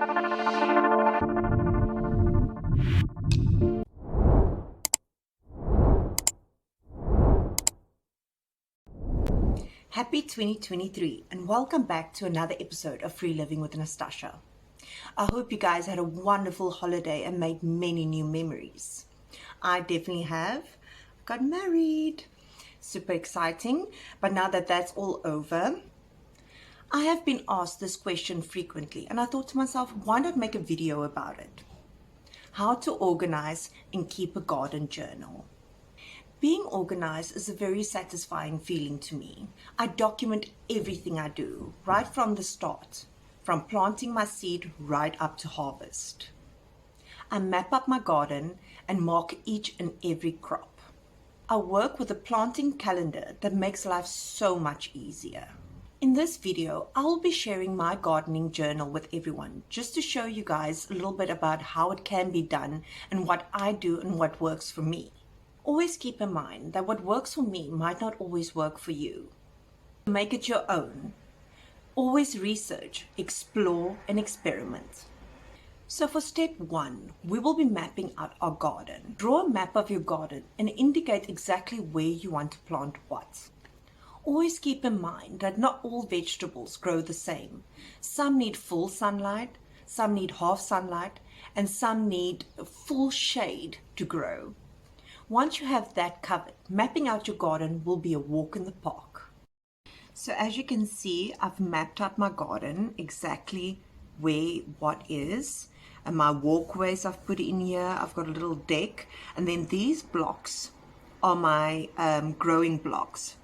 Happy 2023 and welcome back to another episode of Free Living with Nasstasja. I hope you guys had a wonderful holiday and made many new memories. I definitely have. Got married. Super exciting. But now that that's all over, I have been asked this question frequently and I thought to myself, why not make a video about it? How to organize and keep a garden journal. Being organized is a very satisfying feeling to me. I document everything I do, right from the start, from planting my seed right up to harvest. I map up my garden and mark each and every crop. I work with a planting calendar that makes life so much easier. In this video, I will be sharing my gardening journal with everyone, just to show you guys a little bit about how it can be done and what I do and what works for me. Always keep in mind that what works for me might not always work for you. Make it your own. Always research, explore, and experiment. So for step 1, we will be mapping out our garden. Draw a map of your garden and indicate exactly where you want to plant what. Always keep in mind that not all vegetables grow the same. Some need full sunlight, some need half sunlight, and some need full shade to grow. Once you have that covered, mapping out your garden will be a walk in the park. So as you can see, I've mapped out my garden, exactly where what is. And my walkways I've put in here. I've got a little deck. And then these blocks are my growing blocks.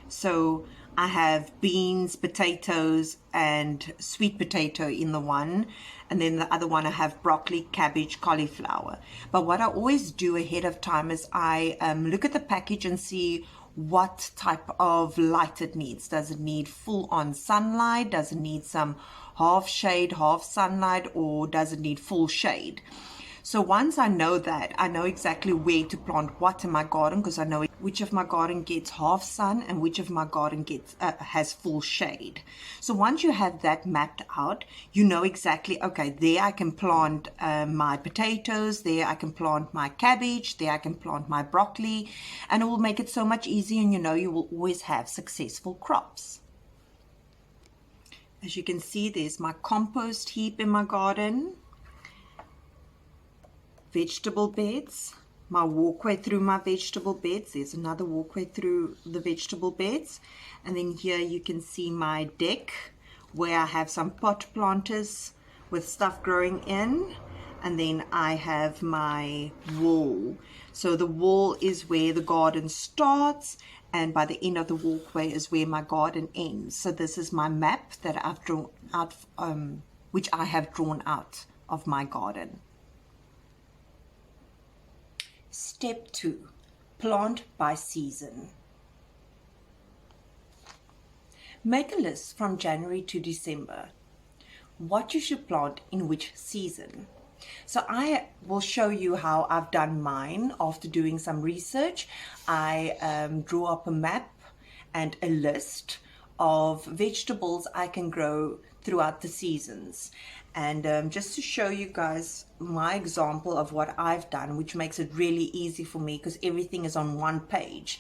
So I have beans, potatoes, and sweet potato in the one. And then the other one I have broccoli, cabbage, cauliflower. But what I always do ahead of time is I look at the package and see what type of light it needs. Does it need full on sunlight? Does it need some half shade, half sunlight, or does it need full shade? So once I know that, I know exactly where to plant what in my garden, because I know which of my garden gets half sun and which of my garden gets has full shade. So once you have that mapped out, you know exactly, okay, there I can plant my potatoes, there I can plant my cabbage, there I can plant my broccoli, and it will make it so much easier, and you know you will always have successful crops. As you can see, there's my compost heap in my garden. Vegetable beds, my walkway through my vegetable beds. There's another walkway through the vegetable beds. And then here you can see my deck where I have some pot planters with stuff growing in. And then I have my wall. So the wall is where the garden starts, and by the end of the walkway is where my garden ends. So this is my map that I've drawn out, which I have drawn out of my garden. Step 2, plant by season. Make a list from January to December, what you should plant in which season. So I will show you how I've done mine after doing some research. I drew up a map and a list of vegetables I can grow throughout the seasons. And just to show you guys my example of what I've done, which makes it really easy for me because everything is on one page.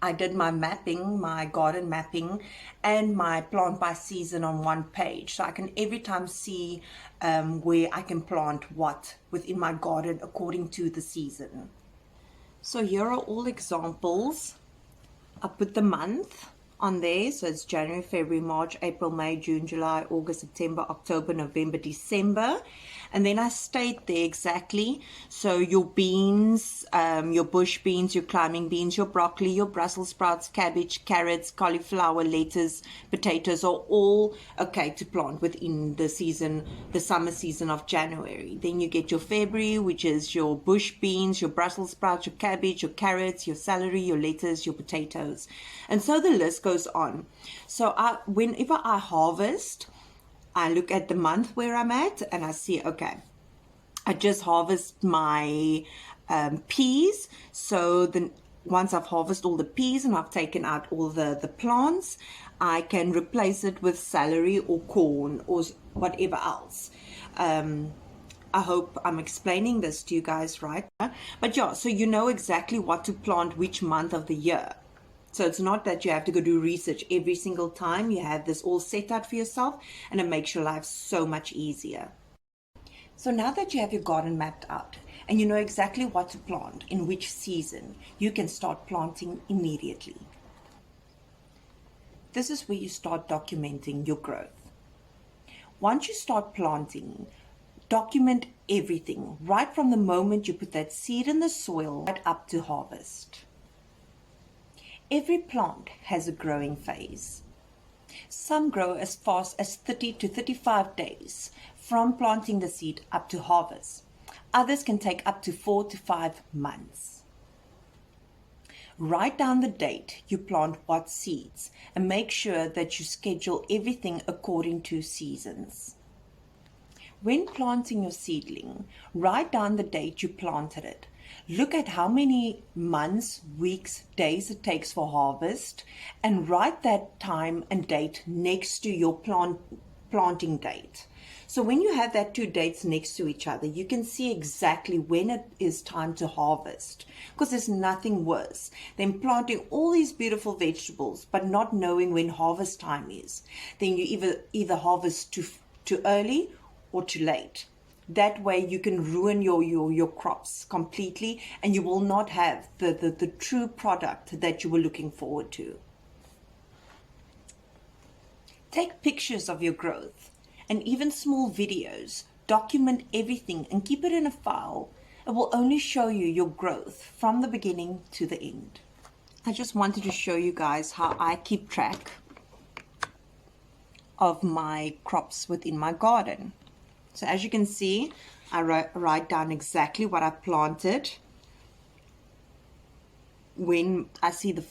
I did my mapping, my garden mapping, and my plant by season on one page. So I can every time see where I can plant what within my garden according to the season. So here are all examples. I put the month on there, so it's January, February, March, April, May, June, July, August, September, October, November, December, and then I state there exactly. So your beans, your bush beans, your climbing beans, your broccoli, your Brussels sprouts, cabbage, carrots, cauliflower, lettuce, potatoes are all okay to plant within the season, the summer season of January. Then you get your February, which is your bush beans, your Brussels sprouts, your cabbage, your carrots, your celery, your lettuce, your potatoes, and so the list goes on. So whenever I harvest, I look at the month where I'm at and I see, okay, I just harvest my peas. So once I've harvested all the peas and I've taken out all the plants, I can replace it with celery or corn or whatever else. I hope I'm explaining this to you guys right. But yeah, so you know exactly what to plant which month of the year. So it's not that you have to go do research every single time. You have this all set out for yourself, and it makes your life so much easier. So now that you have your garden mapped out and you know exactly what to plant in which season, you can start planting immediately. This is where you start documenting your growth. Once you start planting, document everything right from the moment you put that seed in the soil right up to harvest. Every plant has a growing phase. Some grow as fast as 30 to 35 days from planting the seed up to harvest. Others can take up to 4 to 5 months. Write down the date you plant what seeds and make sure that you schedule everything according to seasons. When planting your seedling, write down the date you planted it. Look at how many months, weeks, days it takes for harvest, and write that time and date next to your planting date. So when you have that two dates next to each other, you can see exactly when it is time to harvest. Because there's nothing worse than planting all these beautiful vegetables but not knowing when harvest time is. Then you either harvest too early or too late. That way you can ruin your crops completely, and you will not have the true product that you were looking forward to. Take pictures of your growth and even small videos. Document everything and keep it in a file. It will only show you your growth from the beginning to the end. I just wanted to show you guys how I keep track of my crops within my garden. So as you can see, I write down exactly what I planted when I see the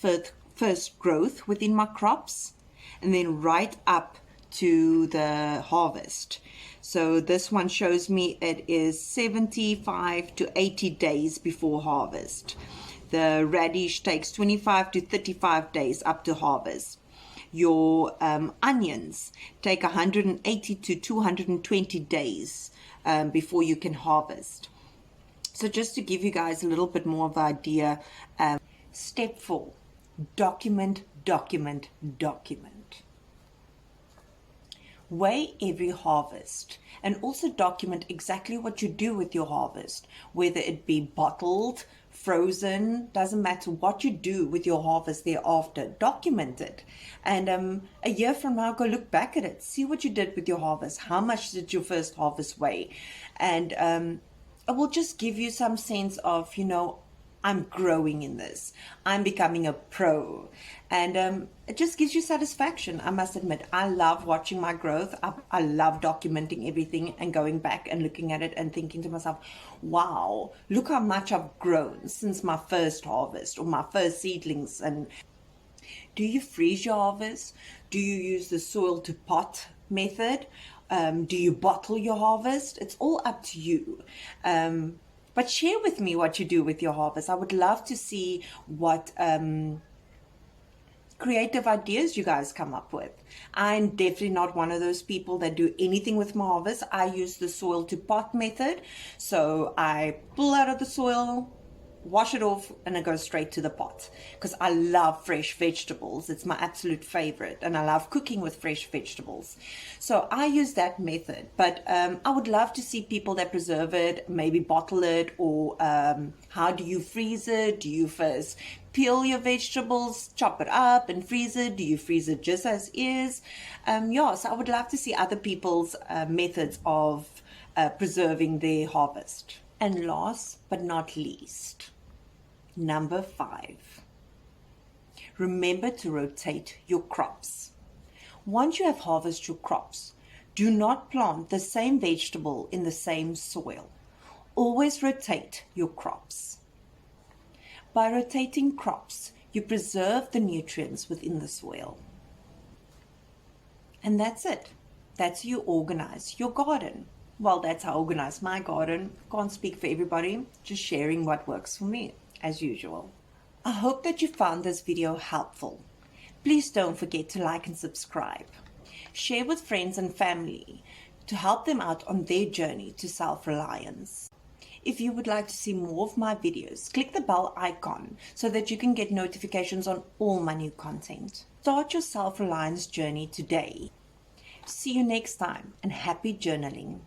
first growth within my crops, and then right up to the harvest. So this one shows me it is 75 to 80 days before harvest. The radish takes 25 to 35 days up to harvest. Your onions take 180 to 220 days before you can harvest. So just to give you guys a little bit more of an idea, step 4, document, document, document. Weigh every harvest and also document exactly what you do with your harvest, whether it be bottled, frozen, doesn't matter what you do with your harvest thereafter. Document it, and a year from now go look back at it, see what you did with your harvest, how much did your first harvest weigh, and it will just give you some sense of, you know, I'm growing in this, I'm becoming a pro, and it just gives you satisfaction. I must admit, I love watching my growth. I love documenting everything and going back and looking at it and thinking to myself, wow, look how much I've grown since my first harvest or my first seedlings. And do you freeze your harvest? Do you use the soil to pot method? Do you bottle your harvest? It's all up to you. But share with me what you do with your harvest. I would love to see what creative ideas you guys come up with. I'm definitely not one of those people that do anything with my harvest. I use the soil to pot method. So I pull out of the soil, wash it off, and it goes straight to the pot, because I love fresh vegetables. It's my absolute favorite, and I love cooking with fresh vegetables. So I use that method, but I would love to see people that preserve it, maybe bottle it, or how do you freeze it? Do you first peel your vegetables, chop it up and freeze it? Do you freeze it just as is? Yeah, so I would love to see other people's methods of preserving their harvest. And last but not least, number 5, remember to rotate your crops. Once you have harvested your crops, do not plant the same vegetable in the same soil. Always rotate your crops. By rotating crops, you preserve the nutrients within the soil. And that's it. That's how you organize your garden. Well, that's how I organize my garden. Can't speak for everybody, just sharing what works for me, as usual. I hope that you found this video helpful. Please don't forget to like and subscribe. Share with friends and family to help them out on their journey to self-reliance. If you would like to see more of my videos, click the bell icon so that you can get notifications on all my new content. Start your self-reliance journey today. See you next time and happy journaling.